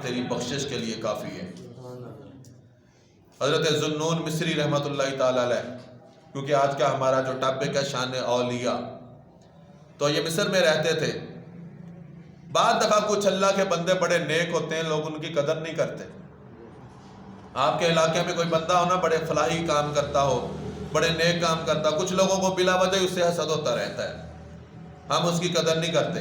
تیری بخشش کے لیے کافی ہے۔ حضرت ذوالنون مصری رحمۃ اللہ تعالی علیہ، کیونکہ آج کا ہمارا جو ٹاپک ہے شان اولیاء، تو یہ مصر میں رہتے تھے۔ بعض دفعہ کچھ اللہ کے بندے بڑے نیک ہوتے ہیں، لوگ ان کی قدر نہیں کرتے۔ آپ کے علاقے میں کوئی بندہ ہونا بڑے فلاحی کام کرتا ہو، بڑے نیک کام کرتا، کچھ لوگوں کو بلا وجہ اس سے حسد ہوتا رہتا ہے، ہم اس کی قدر نہیں کرتے،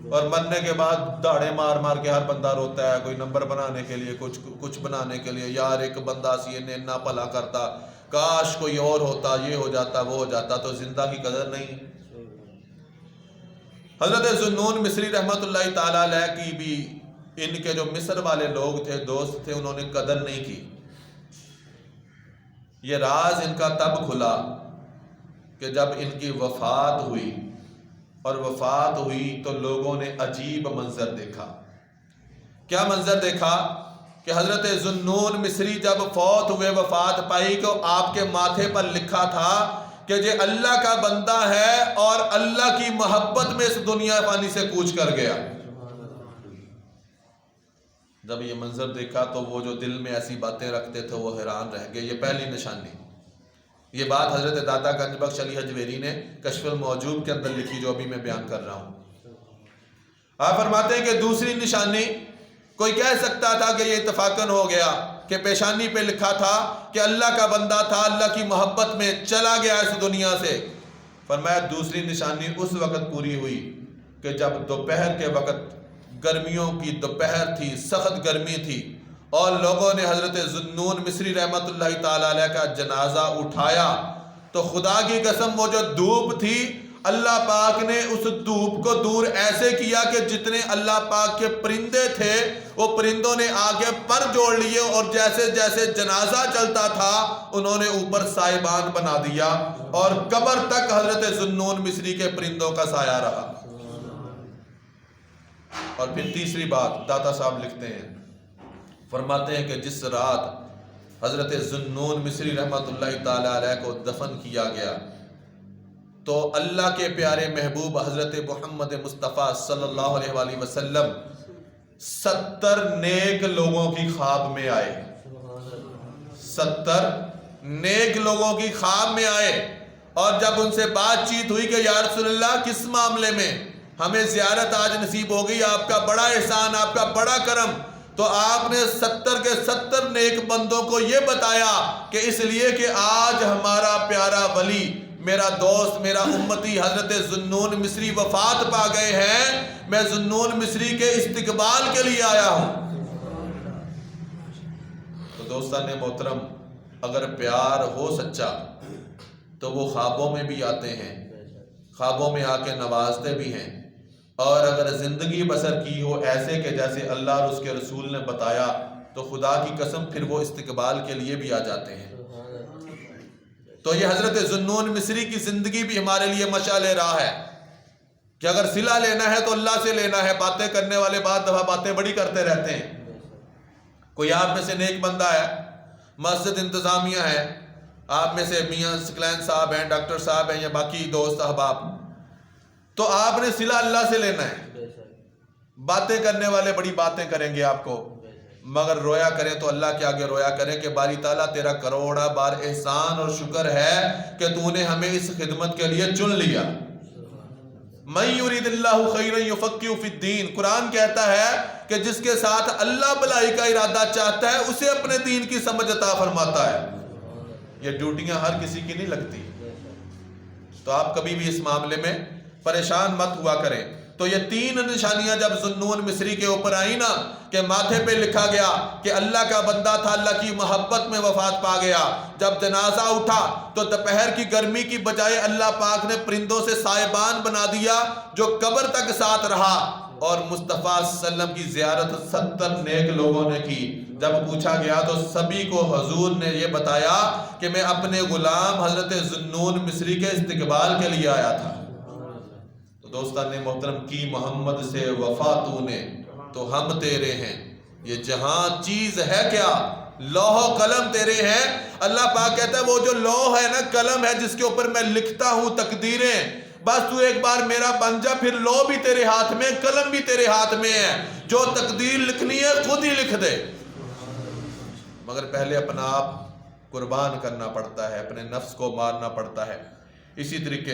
اور مرنے کے بعد داڑے مار مار کے ہر بندہ روتا ہے، کوئی نمبر بنانے کے لیے، کچھ بنانے کے لیے، یار ایک بندہ سی نے نہ بھلا کرتا، کاش کوئی اور ہوتا، یہ ہو جاتا، وہ ہو جاتا، تو زندہ کی قدر نہیں۔ حضرت ذوالنون مصری رحمۃ اللہ تعالی علیہ کی بھی ان کے جو مصر والے لوگ تھے، دوست تھے، انہوں نے قدر نہیں کی۔ یہ راز ان کا تب کھلا کہ جب ان کی وفات ہوئی، اور وفات ہوئی تو لوگوں نے عجیب منظر دیکھا۔ کیا منظر دیکھا؟ کہ حضرت ذوالنون مصری جب فوت ہوئے، وفات پائی، تو آپ کے ماتھے پر لکھا تھا کہ یہ اللہ کا بندہ ہے اور اللہ کی محبت میں اس دنیا فانی سے کوچ کر گیا۔ جب یہ منظر دیکھا تو وہ جو دل میں ایسی باتیں رکھتے تھے وہ حیران رہ گئے۔ یہ پہلی نشانی۔ یہ بات حضرت داتا گنج بخش علی حجویری نے کشف الموجوب کے اندر لکھی، جو ابھی میں بیان کر رہا ہوں۔ آپ فرماتے ہیں کہ دوسری نشانی، کوئی کہہ سکتا تھا کہ یہ اتفاقاً ہو گیا کہ پیشانی پہ لکھا تھا کہ اللہ کا بندہ تھا، اللہ کی محبت میں چلا گیا اس دنیا سے۔ فرمایا دوسری نشانی اس وقت پوری ہوئی کہ جب دوپہر کے وقت، گرمیوں کی دوپہر تھی، سخت گرمی تھی، اور لوگوں نے حضرت ذوالنون مصری رحمۃ اللہ تعالی علیہ کا جنازہ اٹھایا، تو خدا کی قسم وہ جو دھوپ تھی، اللہ پاک نے اس دھوپ کو دور ایسے کیا کہ جتنے اللہ پاک کے پرندے تھے وہ پرندوں نے آگے پر جوڑ لیے، اور جیسے جیسے جنازہ چلتا تھا انہوں نے اوپر سائبان بنا دیا، اور قبر تک حضرت ذوالنون مصری کے پرندوں کا سایہ رہا۔ اور پھر تیسری بات داتا صاحب لکھتے ہیں، فرماتے ہیں کہ جس رات حضرت ذوالنون مصری رحمۃ اللہ تعالی علیہ کو دفن کیا گیا، تو اللہ کے پیارے محبوب حضرت محمد مصطفیٰ صلی اللہ علیہ وآلہ وسلم 70 نیک لوگوں کی خواب میں آئے۔ 70 نیک لوگوں کی خواب میں آئے، اور جب ان سے بات چیت ہوئی کہ یا رسول اللہ کس معاملے میں ہمیں زیارت آج نصیب ہو گئی، آپ کا بڑا احسان، آپ کا بڑا کرم، تو آپ نے 70 کے 70 نیک بندوں کو یہ بتایا کہ اس لیے کہ آج ہمارا پیارا ولی، میرا دوست، میرا امتی حضرت ذوالنون مصری وفات پا گئے ہیں، میں ذوالنون مصری کے استقبال کے لیے آیا ہوں۔ تو دوستان محترم، اگر پیار ہو سچا تو وہ خوابوں میں بھی آتے ہیں، خوابوں میں آ کے نوازتے بھی ہیں، اور اگر زندگی بسر کی ہو ایسے کہ جیسے اللہ اور اس کے رسول نے بتایا، تو خدا کی قسم پھر وہ استقبال کے لیے بھی آ جاتے ہیں۔ تو یہ حضرت ذوالنون مصری کی زندگی بھی ہمارے لیے مشعل راہ ہے کہ اگر صلہ لینا ہے تو اللہ سے لینا ہے۔ باتیں کرنے والے بعض دفعہ باتیں بڑی کرتے رہتے ہیں۔ کوئی آپ میں سے نیک بندہ ہے، مسجد انتظامیہ ہے، آپ میں سے میاں سکلین صاحب ہیں، ڈاکٹر صاحب ہیں، یا باقی دوست احباب، تو آپ نے صلہ اللہ سے لینا ہے۔ باتیں کرنے والے بڑی باتیں کریں گے آپ کو، مگر رویا کریں تو اللہ کے آگے رویا کریں کہ باری تعالیٰ تیرا کروڑا بار احسان اور شکر ہے کہ تو نے ہمیں اس خدمت کے لیے چن لیا۔ مَن یُرِدِ اللَّهُ خَیْرًا یُفَقِّهُ فِی الدِّین، قرآن کہتا ہے کہ جس کے ساتھ اللہ بھلائی کا ارادہ چاہتا ہے اسے اپنے دین کی سمجھ عطا فرماتا ہے۔ یہ ڈیوٹیاں ہر کسی کی نہیں لگتی، تو آپ کبھی بھی اس معاملے میں پریشان مت ہوا کریں۔ تو یہ 3 نشانیاں جب ذوالنون مصری کے اوپر آئی نا، کہ ماتھے پہ لکھا گیا کہ اللہ کا بندہ تھا، اللہ کی محبت میں وفات پا گیا، جب جنازہ اٹھا تو دوپہر کی گرمی کی بجائے اللہ پاک نے پرندوں سے سائبان بنا دیا جو قبر تک ساتھ رہا، اور مصطفیٰ صلی اللہ علیہ وسلم کی زیارت 70 نیک لوگوں نے کی۔ جب پوچھا گیا تو سبھی کو حضور نے یہ بتایا کہ میں اپنے غلام حضرت ذوالنون مصری کے استقبال کے لیے آیا تھا۔ تو دوستان محترم، کی محمد سے وفا تو نے، تو ہم تیرے ہیں، یہ جہاں چیز ہے کیا، لوح و قلم تیرے ہیں۔ اللہ پاک کہتا ہے وہ جو لوح ہے نا، قلم ہے جس کے اوپر میں لکھتا ہوں تقدیریں، بس تو ایک بار میرا بن جا، پھر لو بھی تیرے ہاتھ میں، قلم بھی تیرے ہاتھ میں ہے، جو تقدیر لکھنی ہے خود ہی لکھ دے۔ مگر پہلے اپنا آپ قربان کرنا پڑتا ہے، اپنے نفس کو مارنا پڑتا ہے۔ اسی طریقے